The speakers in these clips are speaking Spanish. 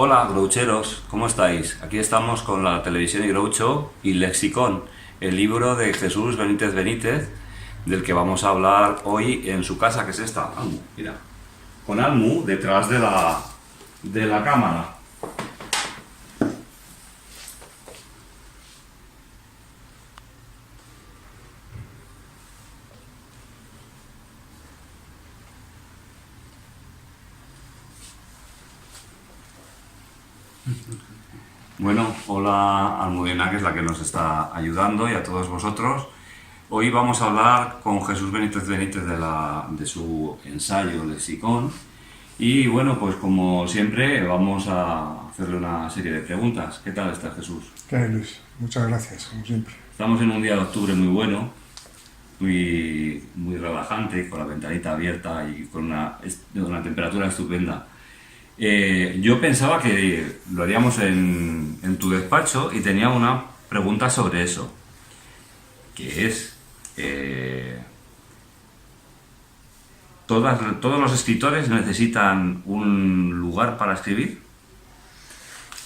Hola, Groucheros, ¿cómo estáis? Aquí estamos con la televisión y Groucho y Lexicón, el libro de Jesús Benítez Benítez, del que vamos a hablar hoy en su casa, que es esta, Almu, mira, con Almu detrás de la cámara. Bueno, hola Almudena, que es la que nos está ayudando, y a todos vosotros. Hoy vamos a hablar con Jesús Benítez Benítez de su ensayo Lexicón. Y bueno, pues como siempre vamos a hacerle una serie de preguntas. ¿Qué tal estás, Jesús? ¿Qué hay, Luis? Muchas gracias, como siempre. Estamos en un día de octubre muy bueno, muy relajante, con la ventanita abierta y con una temperatura estupenda. Yo pensaba que lo haríamos en tu despacho y tenía una pregunta sobre eso, que es, ¿todos los escritores necesitan un lugar para escribir?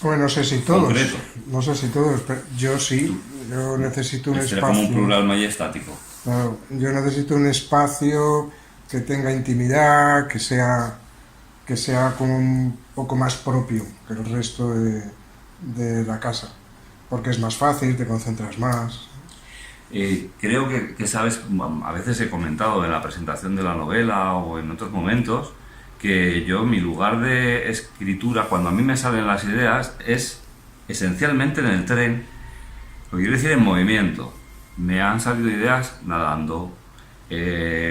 Bueno, no sé si todos, Concreto. no sé si todos, pero yo sí, yo necesito un Será como un espacio. plural majestático. Claro, yo necesito un espacio que tenga intimidad, que sea como un poco más propio que el resto de la casa, porque es más fácil, te concentras más. Creo que sabes, a veces he comentado en la presentación de la novela o en otros momentos, que yo mi lugar de escritura, cuando a mí me salen las ideas, es esencialmente en el tren, lo quiero decir en movimiento. Me han salido ideas nadando,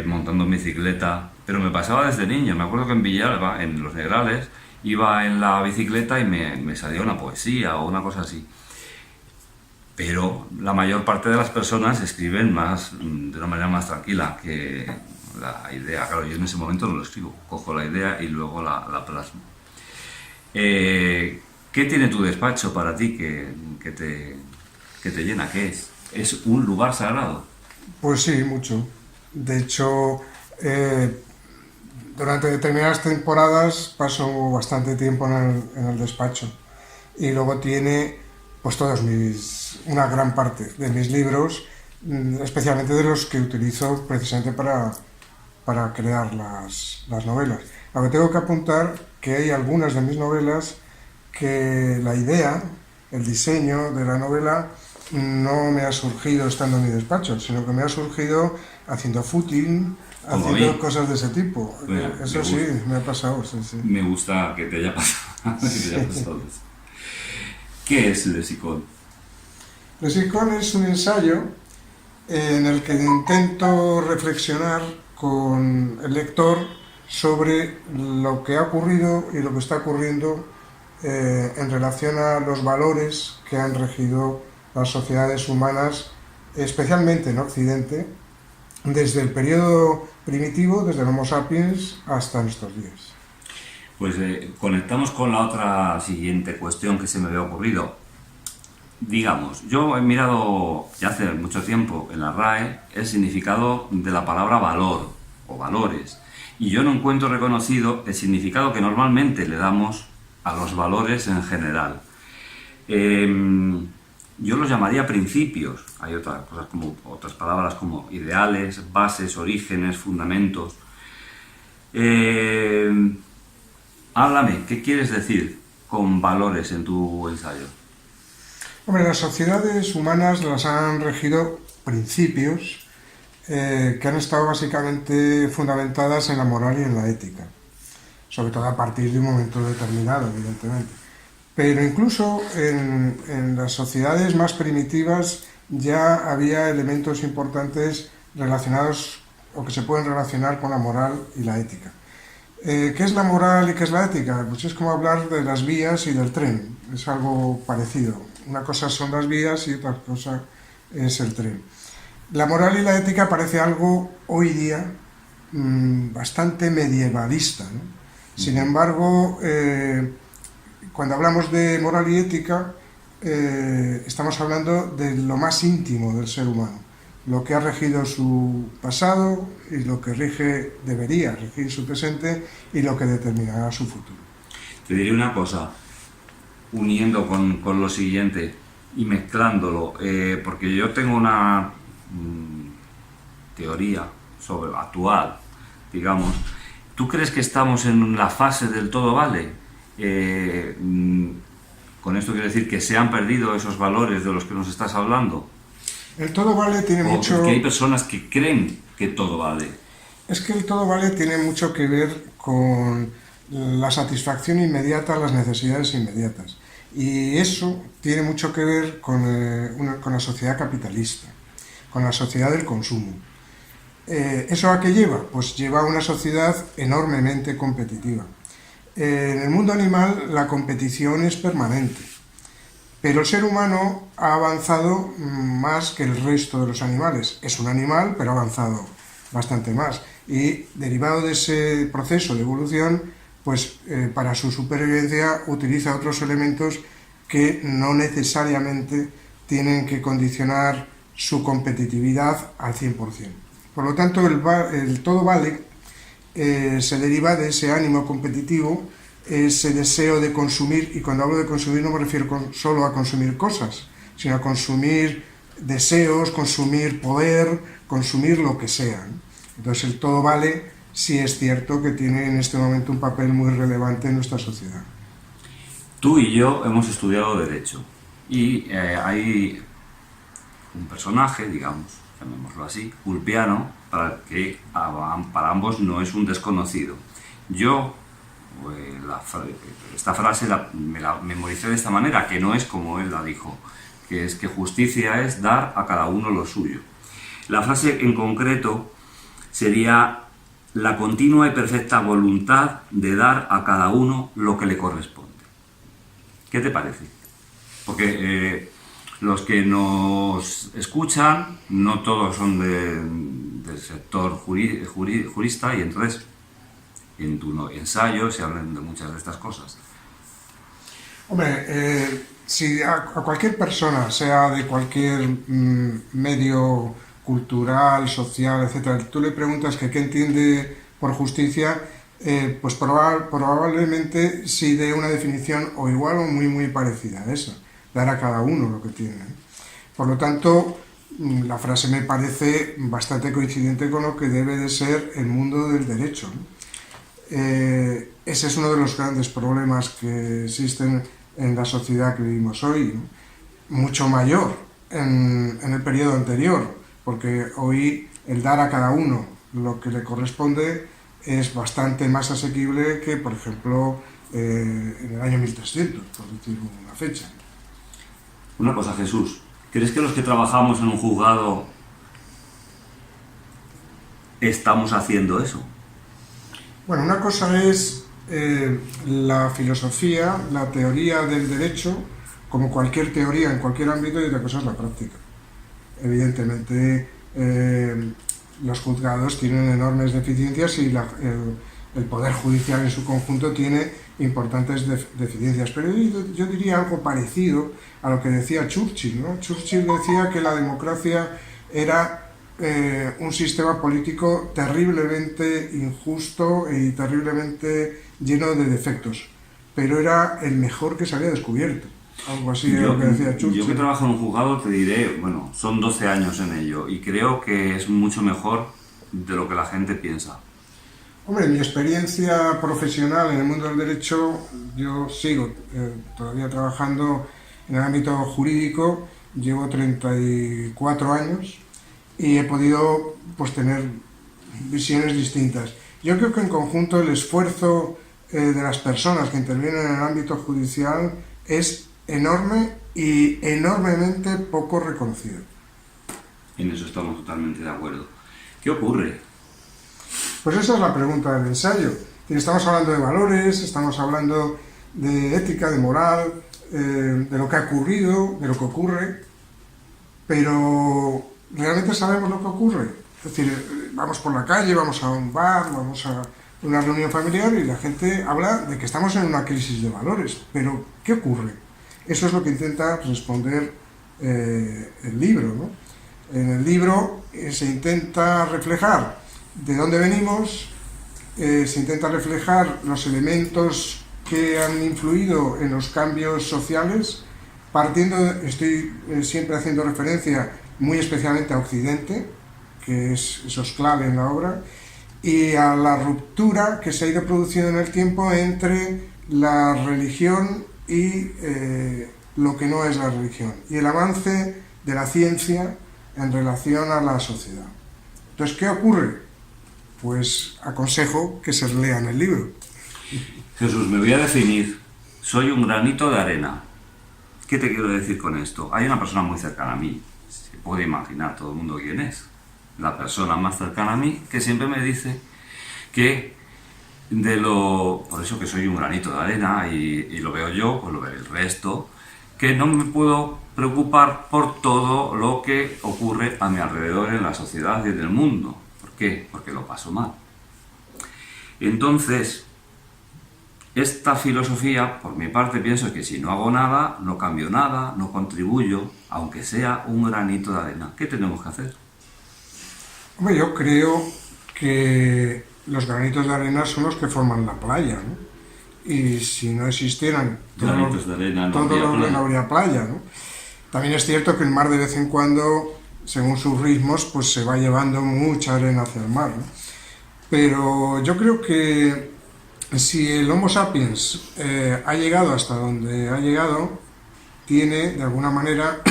montando en bicicleta, pero me pasaba desde niño. Me acuerdo que en Villalba, en Los Negrales, iba en la bicicleta y me salía una poesía o una cosa así. Pero la mayor parte de las personas escriben de una manera más tranquila que la idea. Claro, yo en ese momento no lo escribo, cojo la idea y luego la plasmo. ¿Qué tiene tu despacho para ti que te llena? ¿Qué es? ¿Es un lugar sagrado? Pues sí, mucho. De hecho, durante determinadas temporadas paso bastante tiempo en el despacho. Y luego tiene pues una gran parte de mis libros, especialmente de los que utilizo precisamente para crear las novelas. Ahora tengo que apuntar que hay algunas de mis novelas que la idea, el diseño de la novela no me ha surgido estando en mi despacho, sino que me ha surgido haciendo footing, Como haciendo mí. cosas de ese tipo. Bueno, Eso sí, me ha pasado. Sí, sí. me gusta que te haya pasado, que te haya pasado eso. ¿Qué es Lexicón? Lexicón es un ensayo en el que intento reflexionar con el lector sobre lo que ha ocurrido y lo que está ocurriendo en relación a los valores que han regido las sociedades humanas, especialmente en Occidente, desde el periodo primitivo, desde el Homo sapiens hasta nuestros días. Pues conectamos con la otra siguiente cuestión que se me había ocurrido. Digamos, yo he mirado ya hace mucho tiempo en la RAE el significado de la palabra valor o valores, y yo no encuentro reconocido el significado que normalmente le damos a los valores en general. Yo los llamaría principios. Hay otras palabras como ideales, bases, orígenes, fundamentos. Háblame, ¿qué quieres decir con valores en tu ensayo? Hombre, las sociedades humanas las han regido principios que han estado básicamente fundamentadas en la moral y en la ética, sobre todo a partir de un momento determinado, evidentemente. Pero incluso en las sociedades más primitivas ya había elementos importantes relacionados o que se pueden relacionar con la moral y la ética. ¿Qué es la moral y qué es la ética? Pues es como hablar de las vías y del tren, es algo parecido. Una cosa son las vías y otra cosa es el tren. La moral y la ética parece algo hoy día bastante medievalista, ¿no? Sin embargo, cuando hablamos de moral y ética, estamos hablando de lo más íntimo del ser humano, lo que ha regido su pasado y lo que debería regir su presente y lo que determinará su futuro. Te diré una cosa, uniendo con lo siguiente y mezclándolo, porque yo tengo una teoría sobre actual, digamos. ¿Tú crees que estamos en la fase del todo vale? Con esto quiero decir que se han perdido esos valores de los que nos estás hablando. El todo vale tiene mucho... Porque hay personas que creen que todo vale. Es que el todo vale tiene mucho que ver con la satisfacción inmediata a las necesidades inmediatas. Y eso tiene mucho que ver con la sociedad capitalista, con la sociedad del consumo. ¿Eso a qué lleva? Pues lleva a una sociedad enormemente competitiva. En el mundo animal la competición es permanente, pero el ser humano ha avanzado más que el resto de los animales. Es un animal, pero ha avanzado bastante más. Y derivado de ese proceso de evolución, pues para su supervivencia utiliza otros elementos que no necesariamente tienen que condicionar su competitividad al 100%. Por lo tanto, el todo vale se deriva de ese ánimo competitivo, ese deseo de consumir, y cuando hablo de consumir no me refiero solo a consumir cosas, sino a consumir deseos, consumir poder, consumir lo que sea. Entonces el todo vale sí es cierto que tiene en este momento un papel muy relevante en nuestra sociedad. Tú y yo hemos estudiado Derecho y hay un personaje, digamos, llamémoslo así, Ulpiano, para ambos no es un desconocido. Yo esta frase me la memoricé de esta manera, que no es como él la dijo, que es que justicia es dar a cada uno lo suyo. La frase en concreto sería la continua y perfecta voluntad de dar a cada uno lo que le corresponde. ¿Qué te parece? Porque los que nos escuchan no todos son del sector jurista, y entonces en tu ensayo se hablan de muchas de estas cosas. Hombre, si a cualquier persona, sea de cualquier medio cultural, social, etcétera, tú le preguntas que qué entiende por justicia, pues probablemente sí dé una definición o igual o muy parecida a esa, dar a cada uno lo que tiene. Por lo tanto, la frase me parece bastante coincidente con lo que debe de ser el mundo del derecho, ¿no? Ese es uno de los grandes problemas que existen en la sociedad que vivimos hoy, ¿no? Mucho mayor en el periodo anterior, porque hoy el dar a cada uno lo que le corresponde es bastante más asequible que, por ejemplo, en el año 1300, por decir una fecha. Una cosa, Jesús, ¿crees que los que trabajamos en un juzgado estamos haciendo eso? Bueno, una cosa es la filosofía, la teoría del derecho, como cualquier teoría en cualquier ámbito, y otra cosa es la práctica. Evidentemente, los juzgados tienen enormes deficiencias y el Poder Judicial en su conjunto tiene importantes deficiencias. Pero yo diría algo parecido a lo que decía Churchill, ¿no? Churchill decía que la democracia era un sistema político terriblemente injusto y terriblemente lleno de defectos, pero era el mejor que se había descubierto. Algo así es lo que decía Churchill. Yo que trabajo en un juzgado te diré, bueno, son 12 años en ello y creo que es mucho mejor de lo que la gente piensa. Hombre, en mi experiencia profesional en el mundo del derecho, yo sigo todavía trabajando en el ámbito jurídico, llevo 34 años y he podido pues tener visiones distintas. Yo creo que en conjunto el esfuerzo de las personas que intervienen en el ámbito judicial es enorme y enormemente poco reconocido. En eso estamos totalmente de acuerdo. ¿Qué ocurre? Pues esa es la pregunta del ensayo. Estamos hablando de valores, estamos hablando de ética, de moral, de lo que ha ocurrido, de lo que ocurre, pero ¿realmente sabemos lo que ocurre? Es decir, vamos por la calle, vamos a un bar, vamos a una reunión familiar y la gente habla de que estamos en una crisis de valores, pero ¿qué ocurre? Eso es lo que intenta responder el libro, ¿no? En el libro se intenta reflejar de dónde venimos, se intenta reflejar los elementos que han influido en los cambios sociales, estoy siempre haciendo referencia muy especialmente a Occidente, que eso es clave en la obra, y a la ruptura que se ha ido produciendo en el tiempo entre la religión y lo que no es la religión, y el avance de la ciencia en relación a la sociedad. Entonces, ¿qué ocurre? Pues aconsejo que se lean el libro. Jesús, me voy a definir. Soy un granito de arena. ¿Qué te quiero decir con esto? Hay una persona muy cercana a mí. Se puede imaginar todo el mundo quién es. La persona más cercana a mí, que siempre me dice que por eso que soy un granito de arena y lo veo yo, pues lo ve el resto, que no me puedo preocupar por todo lo que ocurre a mi alrededor en la sociedad y en el mundo. ¿Por qué? Porque lo paso mal. Entonces, esta filosofía, por mi parte, pienso que si no hago nada, no cambio nada, no contribuyo, aunque sea un granito de arena. ¿Qué tenemos que hacer? Hombre, yo creo que los granitos de arena son los que forman la playa, ¿no? Y si no existieran granitos de arena, no habría playa, ¿no? También es cierto que el mar de vez en cuando, según sus ritmos, pues se va llevando mucha arena hacia el mar, ¿no? Pero yo creo que si el Homo sapiens ha llegado hasta donde ha llegado, tiene de alguna manera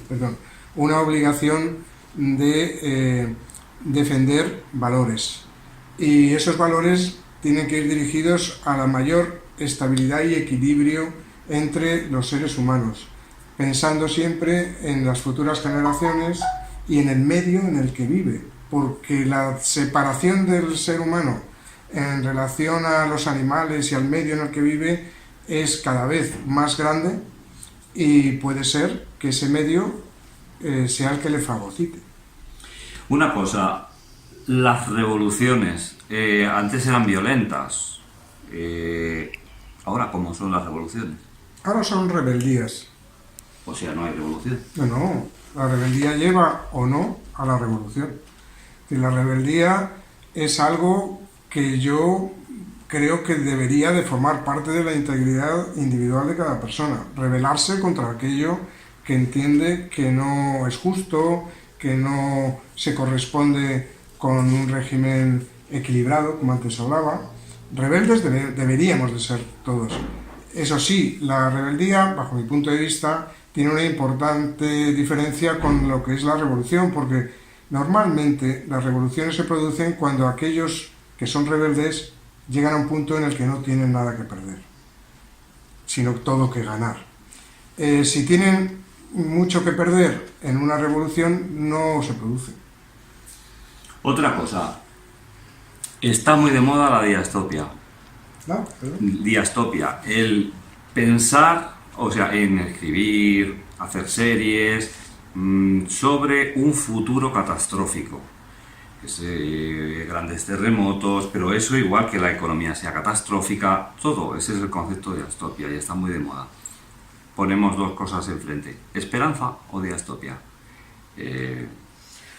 perdón, una obligación de defender valores. Y esos valores tienen que ir dirigidos a la mayor estabilidad y equilibrio entre los seres humanos, pensando siempre en las futuras generaciones y en el medio en el que vive, porque la separación del ser humano en relación a los animales y al medio en el que vive es cada vez más grande y puede ser que ese medio sea el que le fagocite. Una cosa, las revoluciones antes eran violentas, ahora ¿cómo son las revoluciones? Ahora son rebeldías. O sea, no hay revolución. No, la rebeldía lleva o no a la revolución. Y la rebeldía es algo que yo creo que debería de formar parte de la integridad individual de cada persona. Rebelarse contra aquello que entiende que no es justo, que no se corresponde con un régimen equilibrado, como antes hablaba. Rebeldes deberíamos de ser todos. Eso sí, la rebeldía, bajo mi punto de vista, tiene una importante diferencia con lo que es la revolución, porque normalmente las revoluciones se producen cuando aquellos que son rebeldes llegan a un punto en el que no tienen nada que perder, sino todo que ganar. Si tienen mucho que perder en una revolución, no se produce. Otra cosa, está muy de moda la diastopia. ¿No? Diastopia, el pensar, o sea, en escribir, hacer series sobre un futuro catastrófico. Grandes terremotos, pero eso igual que la economía sea catastrófica, todo, ese es el concepto de diastopia y está muy de moda. Ponemos dos cosas enfrente, esperanza o diastopia.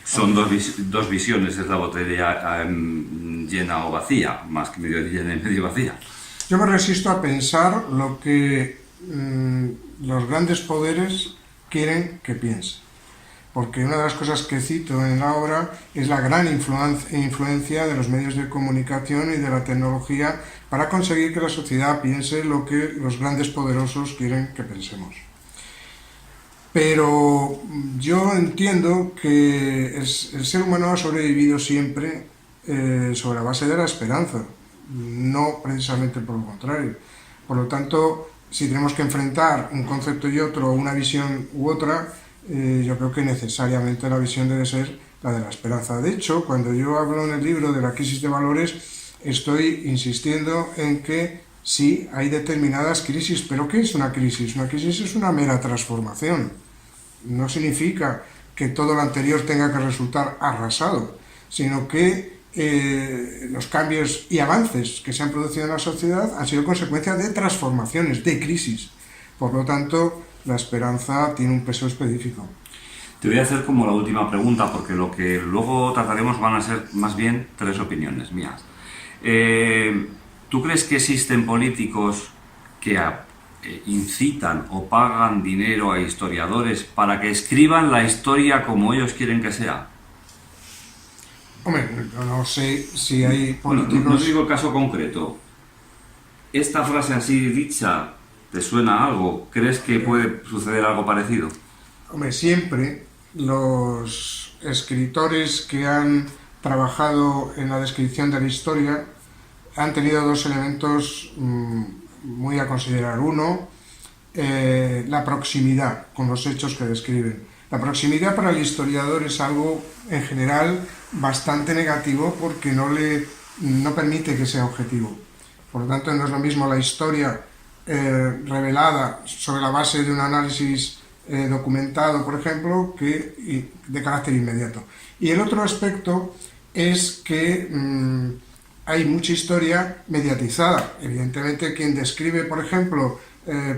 Son dos visiones, es la botella llena o vacía, más que medio llena y medio vacía. Yo me resisto a pensar lo que los grandes poderes quieren que piense. Porque una de las cosas que cito en la obra es la gran influencia de los medios de comunicación y de la tecnología para conseguir que la sociedad piense lo que los grandes poderosos quieren que pensemos. Pero yo entiendo que el ser humano ha sobrevivido siempre sobre la base de la esperanza, no precisamente por lo contrario. Por lo tanto, si tenemos que enfrentar un concepto y otro, una visión u otra, yo creo que necesariamente la visión debe ser la de la esperanza. De hecho, cuando yo hablo en el libro de la crisis de valores, estoy insistiendo en que sí, hay determinadas crisis, pero ¿qué es una crisis? Una crisis es una mera transformación. No significa que todo lo anterior tenga que resultar arrasado, sino que los cambios y avances que se han producido en la sociedad han sido consecuencia de transformaciones, de crisis. Por lo tanto, la esperanza tiene un peso específico. Te voy a hacer como la última pregunta, porque lo que luego trataremos van a ser más bien tres opiniones mías. ¿Tú crees que existen políticos que incitan o pagan dinero a historiadores para que escriban la historia como ellos quieren que sea? Hombre, yo no sé si hay Bueno, políticos... no digo el caso concreto. ¿Esta frase así dicha te suena a algo? ¿Crees que puede suceder algo parecido? Hombre, siempre los escritores que han trabajado en la descripción de la historia han tenido dos elementos muy a considerar. Uno, la proximidad con los hechos que describen. La proximidad para el historiador es algo, en general, bastante negativo porque no permite que sea objetivo. Por lo tanto, no es lo mismo la historia revelada sobre la base de un análisis documentado, por ejemplo, que de carácter inmediato. Y el otro aspecto es que hay mucha historia mediatizada. Evidentemente, quien describe, por ejemplo,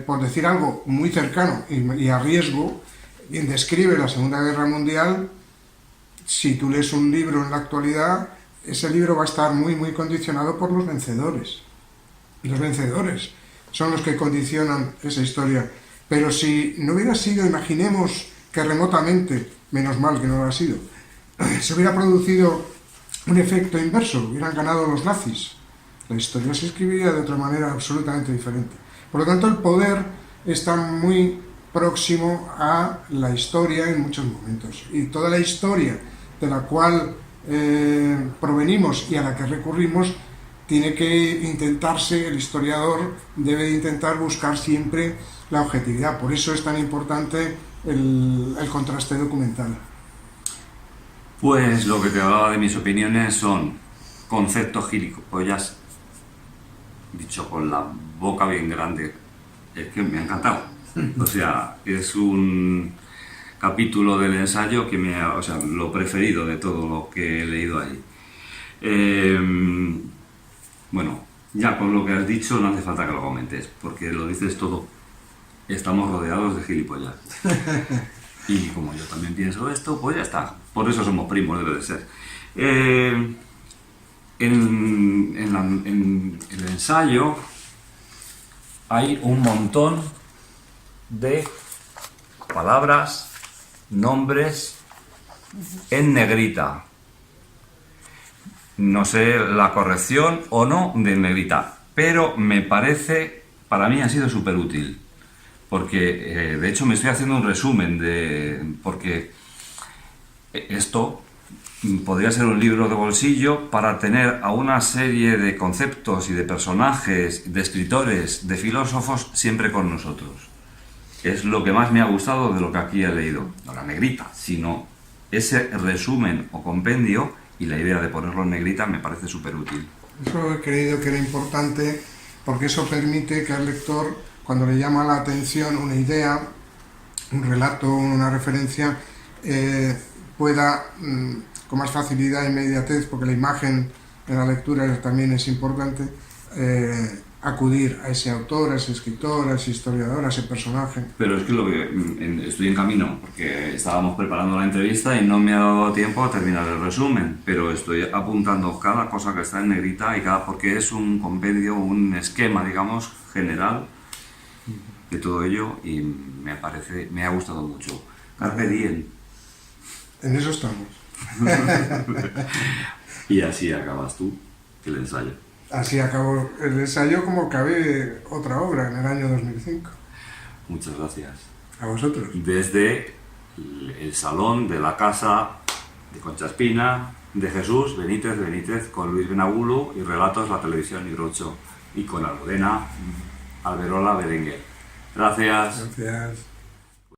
por decir algo muy cercano y a riesgo, quien describe la Segunda Guerra Mundial, si tú lees un libro en la actualidad, ese libro va a estar muy, muy condicionado por los vencedores. Y los vencedores son los que condicionan esa historia. Pero si no hubiera sido, imaginemos que remotamente, menos mal que no lo ha sido, se hubiera producido un efecto inverso, hubieran ganado los nazis, la historia se escribiría de otra manera absolutamente diferente. Por lo tanto, el poder está muy próximo a la historia en muchos momentos. Y toda la historia de la cual provenimos y a la que recurrimos, tiene que intentarse, el historiador debe de intentar buscar siempre la objetividad. Por eso es tan importante el contraste documental. Pues lo que te hablaba de mis opiniones son conceptos gilipollas, dicho con la boca bien grande. Es que me ha encantado. O sea, es un capítulo del ensayo que lo preferido de todo lo que he leído ahí. Bueno, ya con lo que has dicho no hace falta que lo comentes, porque lo dices todo. Estamos rodeados de gilipollas. Y como yo también pienso esto, pues ya está. Por eso somos primos, debe de ser. En el ensayo hay un montón de palabras, nombres en negrita. No sé la corrección o no de negrita, pero me parece, para mí ha sido súper útil. Porque, de hecho, me estoy haciendo un resumen porque esto podría ser un libro de bolsillo para tener a una serie de conceptos y de personajes, de escritores, de filósofos, siempre con nosotros. Es lo que más me ha gustado de lo que aquí he leído. No la negrita, sino ese resumen o compendio, y la idea de ponerlo en negrita me parece súper útil. Eso he creído que era importante porque eso permite que al lector, cuando le llama la atención una idea, un relato, una referencia, pueda con más facilidad e inmediatez, porque la imagen en la lectura también es importante, acudir a ese autor, a ese escritor, a ese historiador, a ese personaje. Pero es que estoy en camino, porque estábamos preparando la entrevista y no me ha dado tiempo a terminar el resumen, pero estoy apuntando cada cosa que está en negrita porque es un compendio, un esquema, digamos, general de todo ello, y me ha gustado mucho. Carpe diem. En eso estamos. Y así acabas tú el ensayo. Así acabó el ensayo, como acabé otra obra en el año 2005. Muchas gracias. A vosotros. Desde el salón de la casa de Concha Espina, de Jesús Benítez, con Luis Benagulo y Relatos, la televisión y Brocho, y con Almudena Alberola Berenguer. Gracias. Gracias.